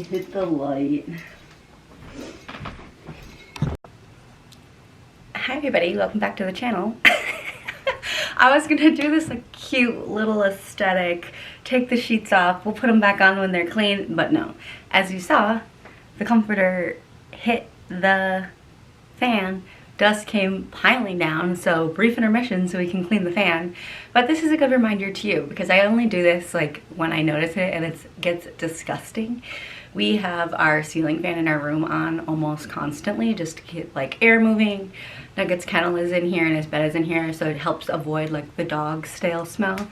hit the light. Hi everybody, welcome back to the channel. I was gonna do this like cute little aesthetic, take the sheets off, we'll put them back on when they're clean, but no. As you saw, the comforter hit the fan, dust came piling down, so brief intermission so we can clean the fan. But this is a good reminder to you because I only do this like when I notice it and it gets disgusting. We have our ceiling fan in our room on almost constantly just to get like air moving. Nugget's kennel is in here and his bed is in here, so it helps avoid like the dog stale smell.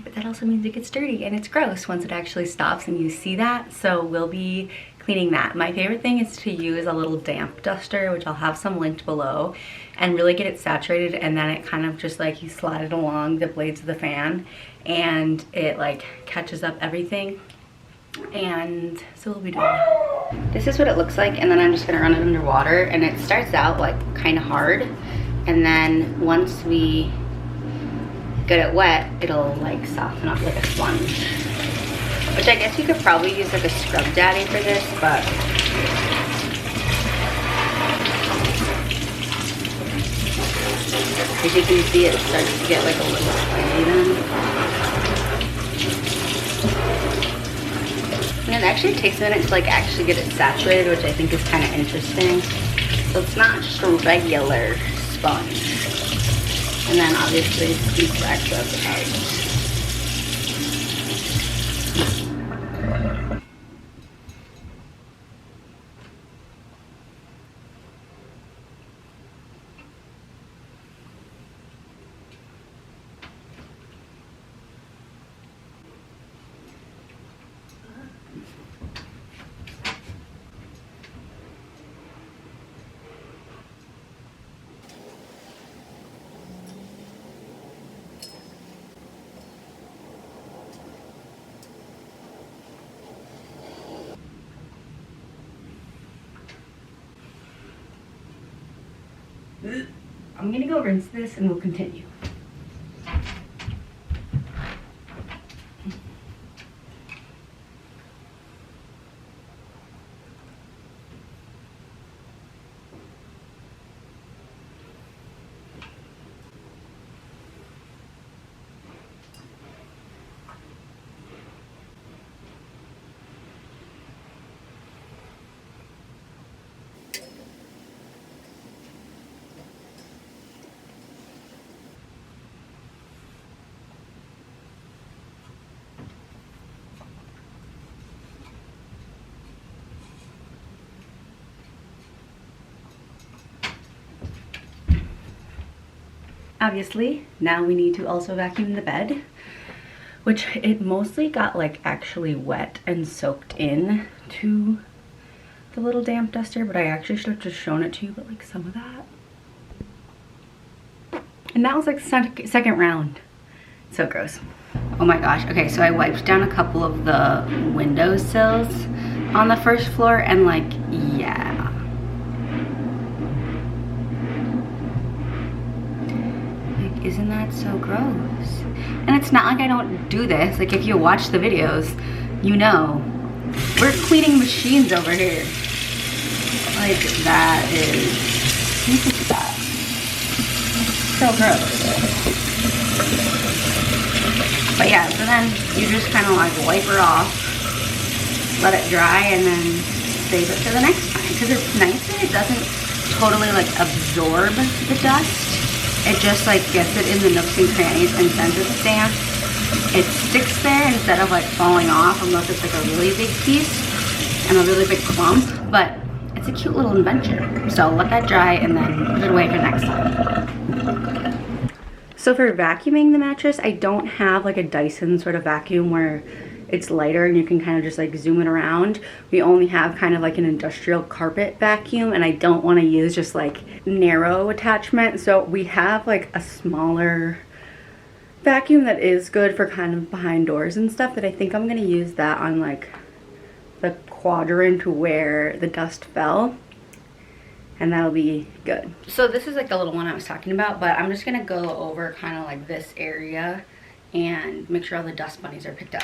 But that also means it gets dirty and it's gross once it actually stops and you see that, so we'll be cleaning that. My favorite thing is to use a little damp duster, which I'll have some linked below, and really get it saturated, and then it kind of just like you slide it along the blades of the fan and it like catches up everything. And so we'll be doing that. This is what it looks like, and then I'm just gonna run it under water, and it starts out like kind of hard, and then once we get it wet, it'll like soften up like a sponge. Which I guess you could probably use like a scrub daddy for this, but as you can see, it starts to get like a little spongy then. And it actually takes a minute to like actually get it saturated, which I think is kind of interesting. So it's not just a regular sponge. And then obviously squeeze the excess out. I'm gonna go rinse this and we'll continue. Obviously, now we need to also vacuum the bed, which it mostly got like actually wet and soaked in to the little damp duster, but I actually should have just shown it to you, but like some of that. And that was like second round. So gross. Oh my gosh. Okay, so I wiped down a couple of the windowsills on the first floor and like, yeah. Isn't that so gross? And it's not like I don't do this. Like if you watch the videos, you know, we're cleaning machines over here. Like that is, look at that. So gross. But yeah, so then you just kind of like wipe her off, let it dry, and then save it for the next time. Because it's nice that it doesn't totally like absorb the dust. It just like gets it in the nooks and crannies, and since it's damp, it sticks there instead of like falling off unless it's like a really big piece and a really big clump. But it's a cute little invention. So let that dry and then put it away for next time. So for vacuuming the mattress, I don't have like a Dyson sort of vacuum where it's lighter and you can kind of just like zoom it around. We only have kind of like an industrial carpet vacuum, and I don't want to use just like narrow attachment. So we have like a smaller vacuum that is good for kind of behind doors and stuff, that I think I'm going to use that on like the quadrant where the dust fell, and that'll be good. So this is like the little one I was talking about, but I'm just going to go over kind of like this area and make sure all the dust bunnies are picked up.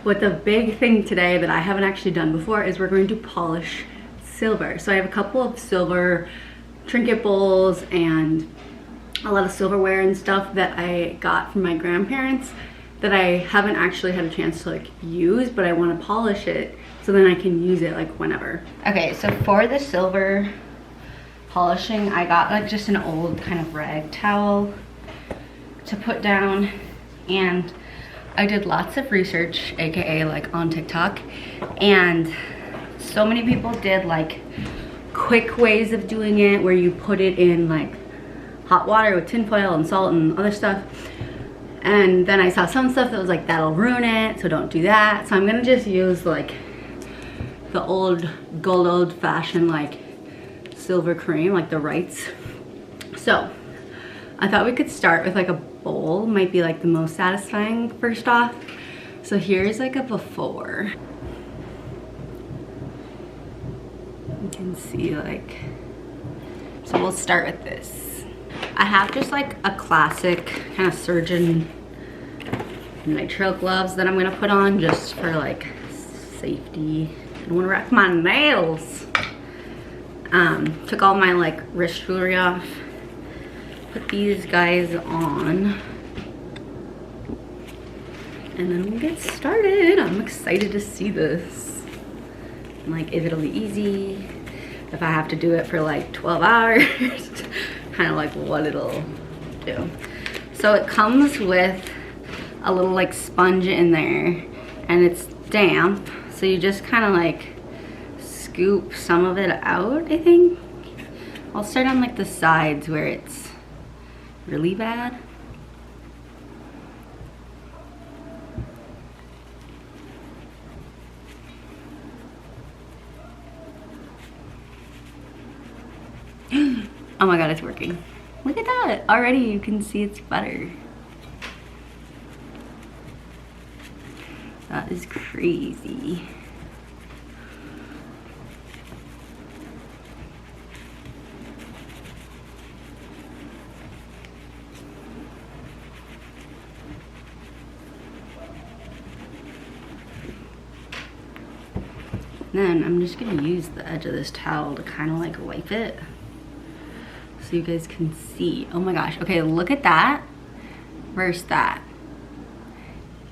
But the big thing today that I haven't actually done before is we're going to polish silver. So I have a couple of silver trinket bowls and a lot of silverware and stuff that I got from my grandparents that I haven't actually had a chance to like use, but I want to polish it so then I can use it like whenever. Okay, so for the silver polishing, I got like just an old kind of rag towel to put down, and I did lots of research, aka like on TikTok, and so many people did like quick ways of doing it where you put it in like hot water with tinfoil and salt and other stuff. And then I saw some stuff that was like, that'll ruin it, so don't do that. So I'm gonna just use like the old-fashioned like silver cream, like the Wreaths. So I thought we could start with like a bowl, might be like the most satisfying first off. So here's like a before. You can see like, so we'll start with this. I have just like a classic kind of surgeon nitrile gloves that I'm gonna put on just for like safety. I don't wanna wreck my nails. Took all my like wrist jewelry off. Put these guys on. And then we'll get started. I'm excited to see this. And like if it'll be easy, if I have to do it for like 12 hours. Kind of like what it'll do. So it comes with a little like sponge in there, and it's damp, so you just kind of like scoop some of it out, I think. I'll start on like the sides where it's really bad. Oh my god, it's working. Look at that. Already you can see it's better. That is crazy. Then I'm just gonna use the edge of this towel to kind of like wipe it, so you guys can see. Oh my gosh, okay, look at that versus that.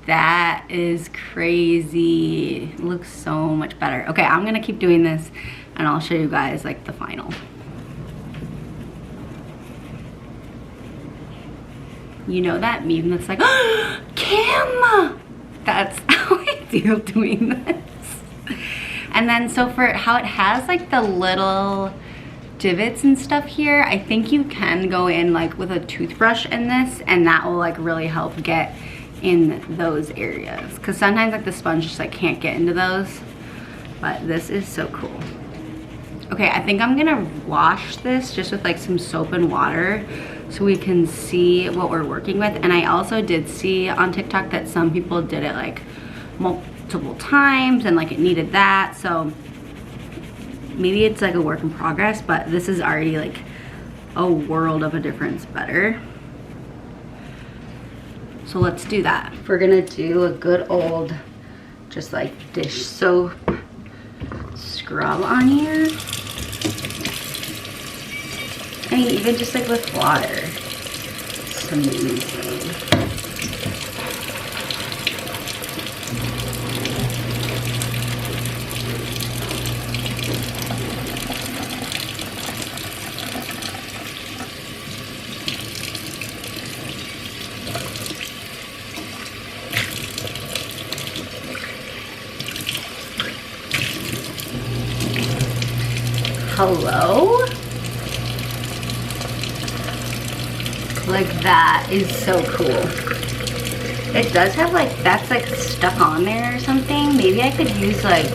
That is crazy. It looks so much better. Okay, I'm gonna keep doing this and I'll show you guys like the final. You know that meme that's like, oh, Kim! That's how I feel doing this. And then so for how it has like the little divots and stuff here, I think you can go in like with a toothbrush in this, and that will like really help get in those areas, because sometimes like the sponge just like can't get into those. But this is so cool. Okay, I think I'm gonna wash this just with like some soap and water so we can see what we're working with. And I also did see on TikTok that some people did it like multiple times and like it needed that, so maybe it's like a work in progress, but this is already like a world of a difference better. So let's do that. We're gonna do a good old just like dish soap scrub on here, and even just like with water, it's amazing. Hello? Like that is so cool. It does have like, that's like stuck on there or something. Maybe I could use like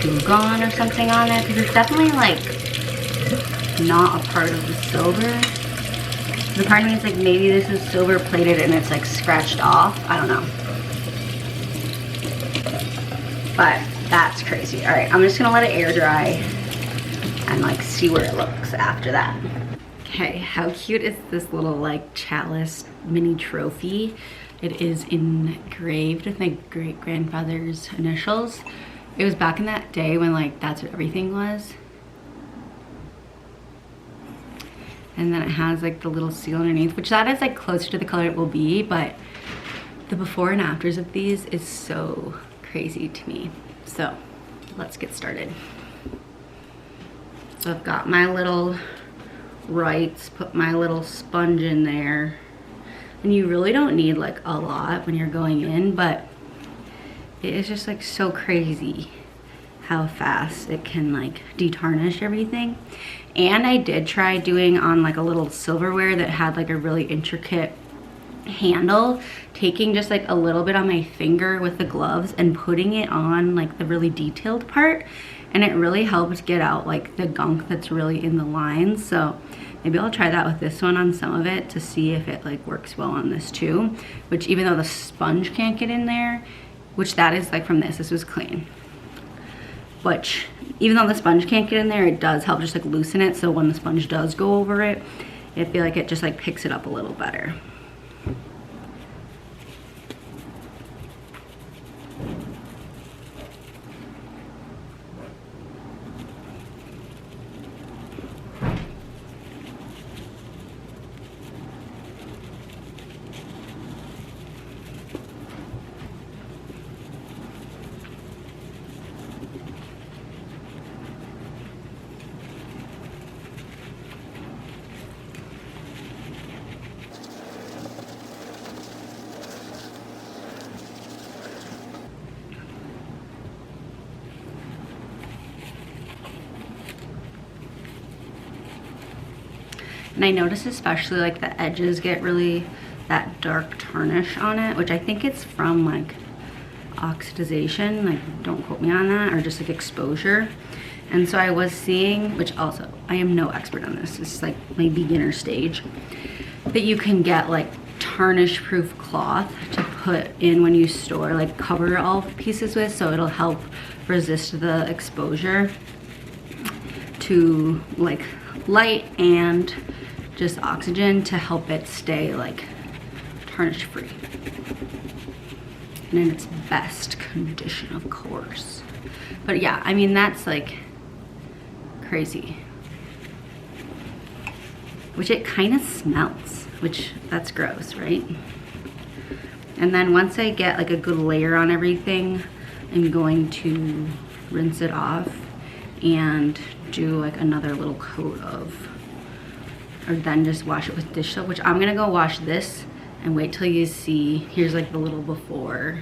Glue Gun or something on it, because it's definitely like not a part of the silver. The part of me is like, maybe this is silver plated and it's like scratched off. I don't know. But that's crazy. All right, I'm just gonna let it air dry and like see where it looks after that. Okay, how cute is this little like chalice mini trophy? It is engraved with my great grandfather's initials. It was back in that day when like that's what everything was. And then it has like the little seal underneath, which that is like closer to the color it will be, but the before and afters of these is so crazy to me. So let's get started. So I've got my little Wreaths, put my little sponge in there. And you really don't need like a lot when you're going in, but it is just like so crazy how fast it can like detarnish everything. And I did try doing on like a little silverware that had like a really intricate handle, taking just like a little bit on my finger with the gloves and putting it on like the really detailed part, and it really helped get out like the gunk that's really in the lines. So maybe I'll try that with this one on some of it to see if it like works well on this too, which even though the sponge can't get in there, which that is like from this was clean, which even though the sponge can't get in there, it does help just like loosen it, so when the sponge does go over it, I feel like it just like picks it up a little better. And I notice especially like the edges get really that dark tarnish on it, which I think it's from like oxidization, like don't quote me on that, or just like exposure. And so I was seeing, which also I am no expert on this, it's like my beginner stage, that you can get like tarnish proof cloth to put in when you store, like cover all pieces with, so it'll help resist the exposure to like light and just oxygen to help it stay like tarnish free and in its best condition, of course. But yeah, I mean, that's like crazy, which it kind of smells, which that's gross, right? And then once I get like a good layer on everything, I'm going to rinse it off and do like another little coat of, or then just wash it with dish soap, which I'm gonna go wash this and wait till you see, here's like the little before,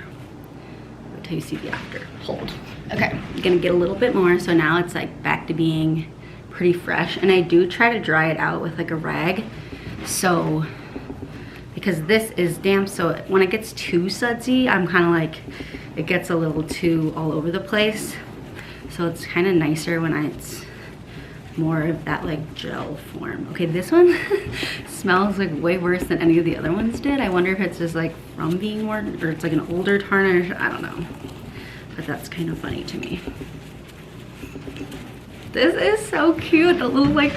wait till you see the after. Hold. Okay, I'm gonna get a little bit more, so now it's like back to being pretty fresh. And I do try to dry it out with like a rag, so, because this is damp, so when it gets too sudsy, I'm kind of like, it gets a little too all over the place. So it's kind of nicer when it's more of that like gel form. Okay, this one smells like way worse than any of the other ones did. I wonder if it's just like from being more, or it's like an older tarnish, I don't know. But that's kind of funny to me. This is so cute, the little like,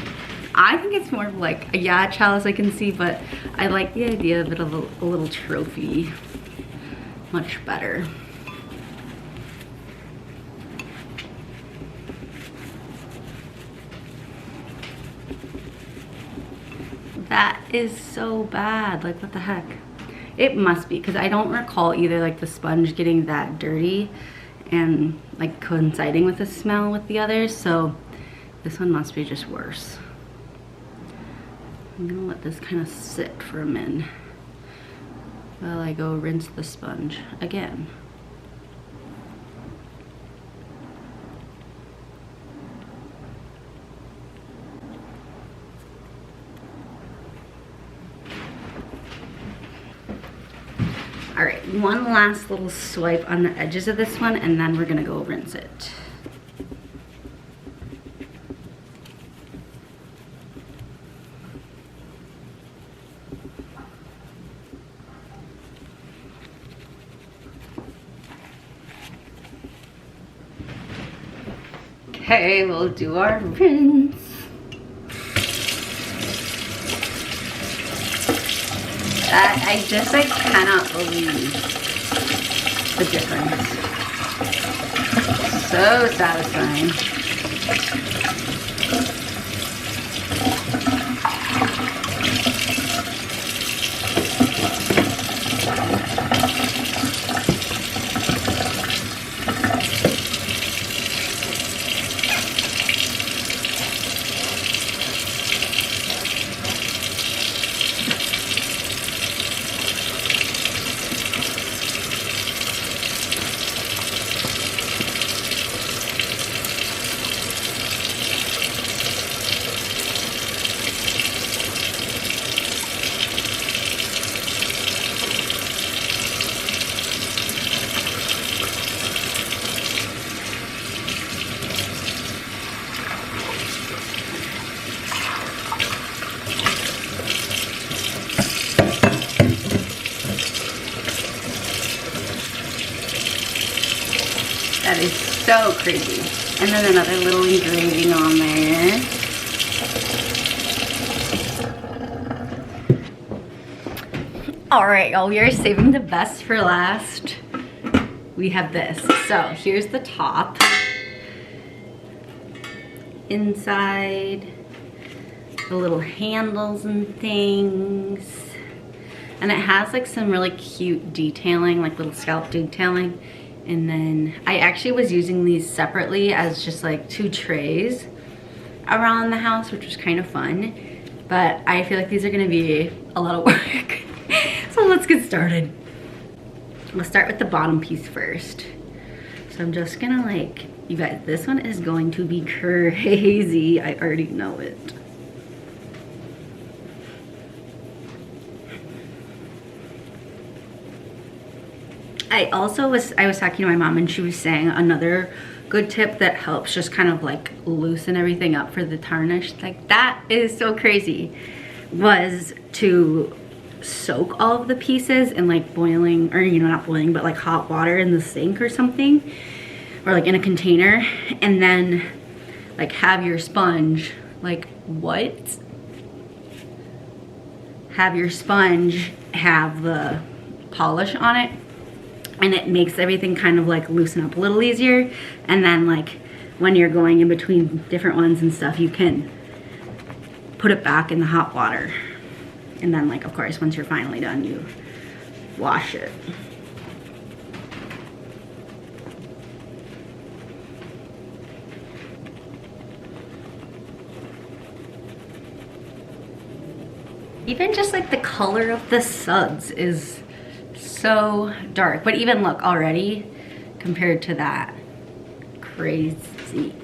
I think it's more of like, yeah, chalice I can see, but I like the idea of it of a little trophy much better. That is so bad, like what the heck? It must be, because I don't recall either like the sponge getting that dirty and like coinciding with the smell with the others, so this one must be just worse. I'm gonna let this kind of sit for a minute while I go rinse the sponge again. All right, one last little swipe on the edges of this one, and then we're gonna go rinse it. Okay, we'll do our rinse. I just like cannot believe the difference. So satisfying. That is so crazy. And then another little engraving on there. All right, y'all, we are saving the best for last. We have this. So here's the top. Inside, the little handles and things. And it has like some really cute detailing, like little scalp detailing. And then I actually was using these separately as just like 2 trays around the house, which was kind of fun. But I feel like these are gonna be a lot of work. So let's get started. Let's start with the bottom piece first. So I'm just gonna like, you guys, this one is going to be crazy. I already know it. I was talking to my mom and she was saying another good tip that helps just kind of like loosen everything up for the tarnish. Like that is so crazy, was to soak all of the pieces in like boiling, or you know, not boiling, but like hot water in the sink or something, or like in a container, and then like have your sponge, like what? Have your sponge have the polish on it. And it makes everything kind of like loosen up a little easier. And then like when you're going in between different ones and stuff, you can put it back in the hot water. And then like, of course, once you're finally done, you wash it. Even just like the color of the suds is so dark, but even look already compared to that, crazy.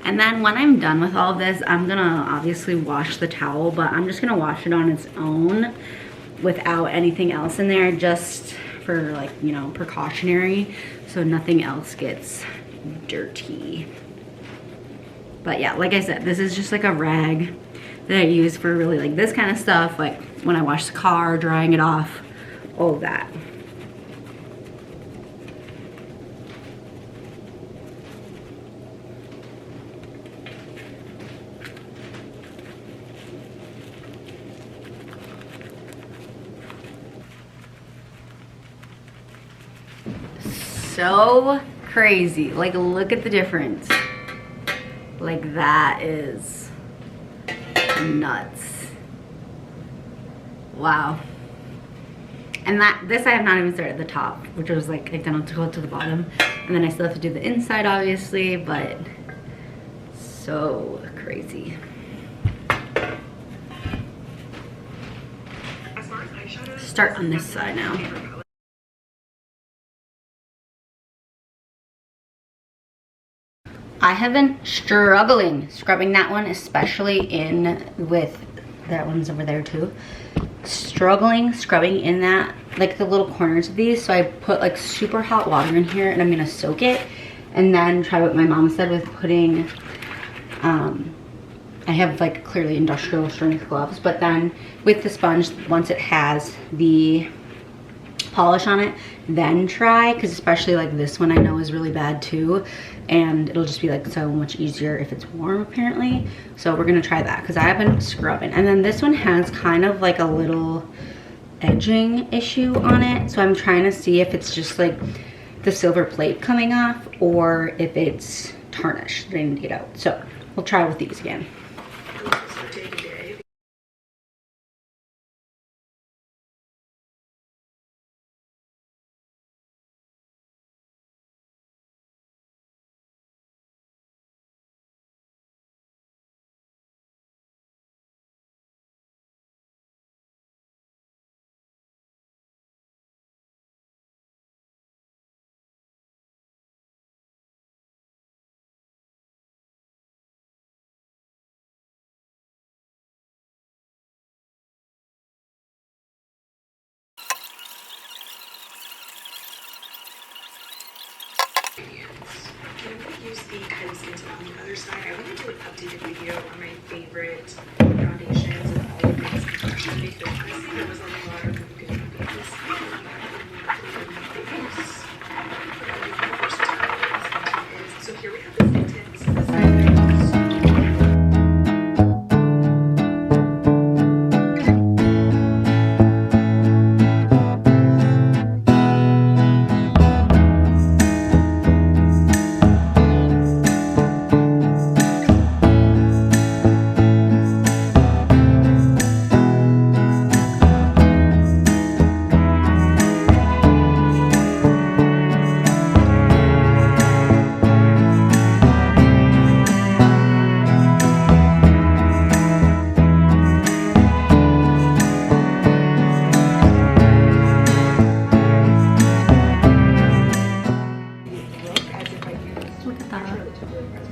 And then when I'm done with all of this, I'm gonna obviously wash the towel, but I'm just gonna wash it on its own without anything else in there, just for like, you know, precautionary, so nothing else gets dirty. But yeah, like I said, this is just like a rag that I use for really like this kind of stuff, like when I wash the car, drying it off, all of that. So crazy. Like, look at the difference. Like, that is nuts. Wow. And this I have not even started the top, which was like identical to the bottom. And then I still have to do the inside, obviously, but so crazy. Start on this side now. I have been struggling scrubbing that one, especially in with that one's over there too. Struggling scrubbing in that, like the little corners of these. So I put like super hot water in here and I'm gonna soak it and then try what my mom said with putting, I have like clearly industrial strength gloves, but then with the sponge, once it has the polish on it, then try, because especially like this one I know is really bad too, and it'll just be like so much easier if it's warm apparently. So we're gonna try that because I have been scrubbing. And then this one has kind of like a little edging issue on it, so I'm trying to see if it's just like the silver plate coming off or if it's tarnish that I need to get out. So we'll try with these again. I'm going to use the kind of skins on the other side. I want to do an updated video on my favorite foundations and all the things actually because honestly there was a lot of really good videos. So here we have the skin tints.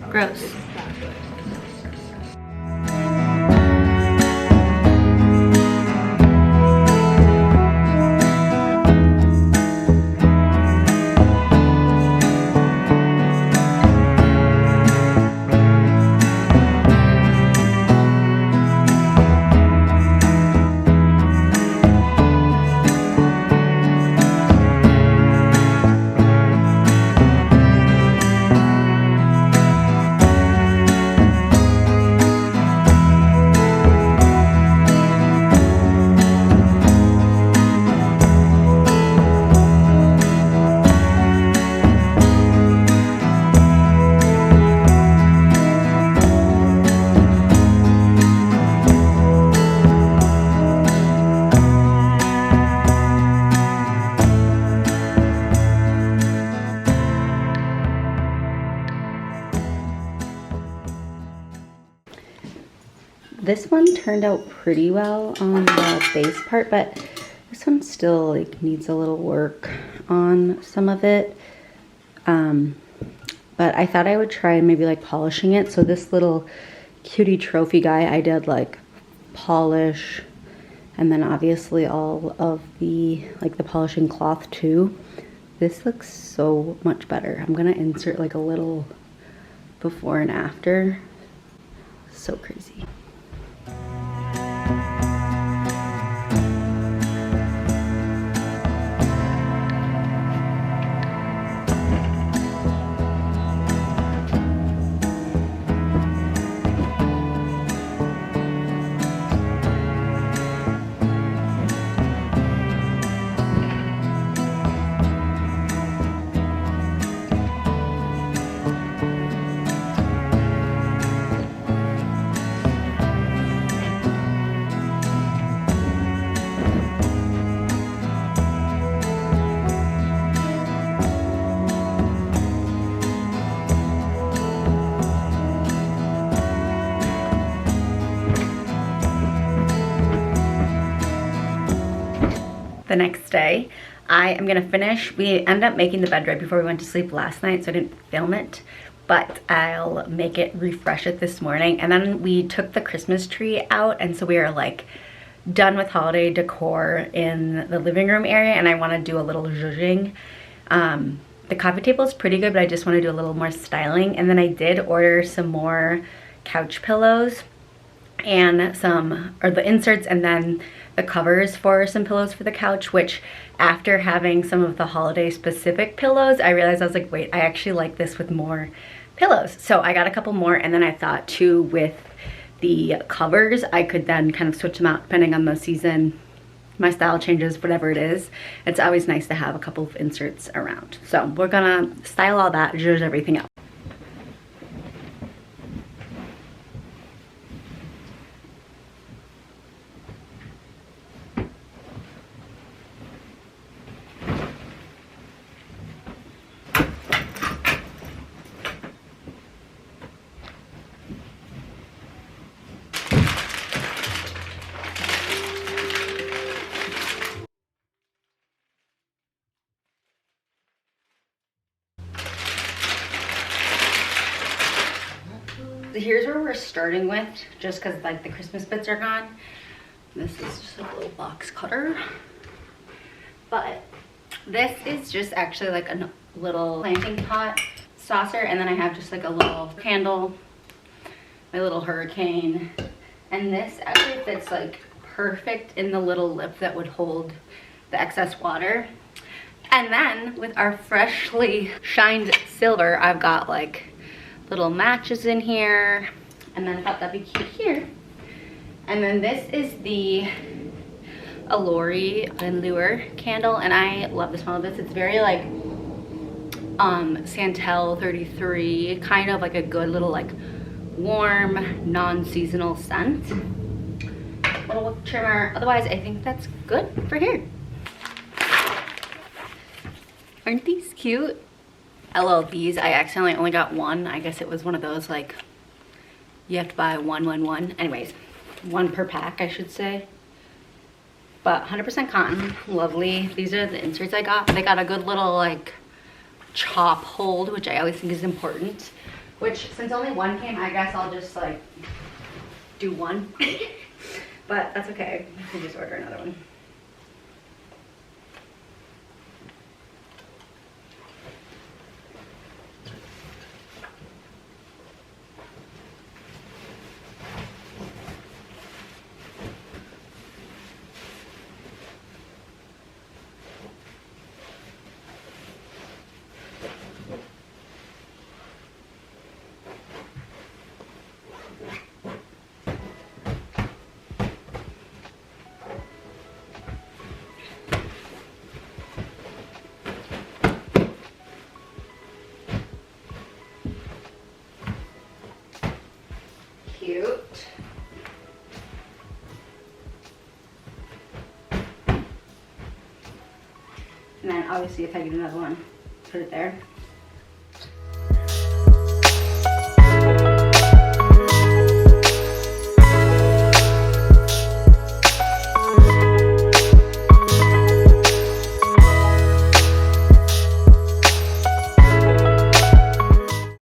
Gross. This one turned out pretty well on the base part, but this one still like needs a little work on some of it. But I thought I would try maybe like polishing it. So this little cutie trophy guy, I did like polish and then obviously all of the like the polishing cloth too. This looks so much better. I'm gonna insert like a little before and after. So crazy. The next day, I am gonna finish. We ended up making the bed right before we went to sleep last night, so I didn't film it, but I'll make it, refresh it this morning. And then we took the Christmas tree out, and so we are like done with holiday decor in the living room area, and I wanna do a little zhuzhing. The coffee table is pretty good, but I just wanna do a little more styling. And then I did order some more couch pillows and the inserts, and then the covers for some pillows for the couch, which after having some of the holiday specific pillows, I realized I was like, wait, I actually like this with more pillows. So I got a couple more, and then I thought too with the covers, I could then kind of switch them out depending on the season, my style changes, whatever it is. It's always nice to have a couple of inserts around. So we're gonna style all that, zhuzh everything up. Here's where we're starting with, just because like the Christmas bits are gone. This is just a little box cutter, but this is just actually like a little planting pot saucer, and then I have just like a little candle, my little hurricane, and this actually fits like perfect in the little lip that would hold the excess water. And then with our freshly shined silver, I've got like little matches in here, and then I thought that'd be cute here. And then this is the Allure candle, and I love the smell of this. It's very like Santel 33, kind of like a good little like warm non-seasonal scent. Little wick trimmer. Otherwise I think that's good for here. Aren't these cute? LL, these I accidentally only got one. I guess it was one of those like you have to buy one. Anyways, one per pack I should say. But 100% cotton, lovely. These are the inserts I got. They got a good little like chop hold, which I always think is important. Which since only one came, I guess I'll just like do one. But that's okay. I can just order another one. Cute. And then obviously if I get another one, put it there.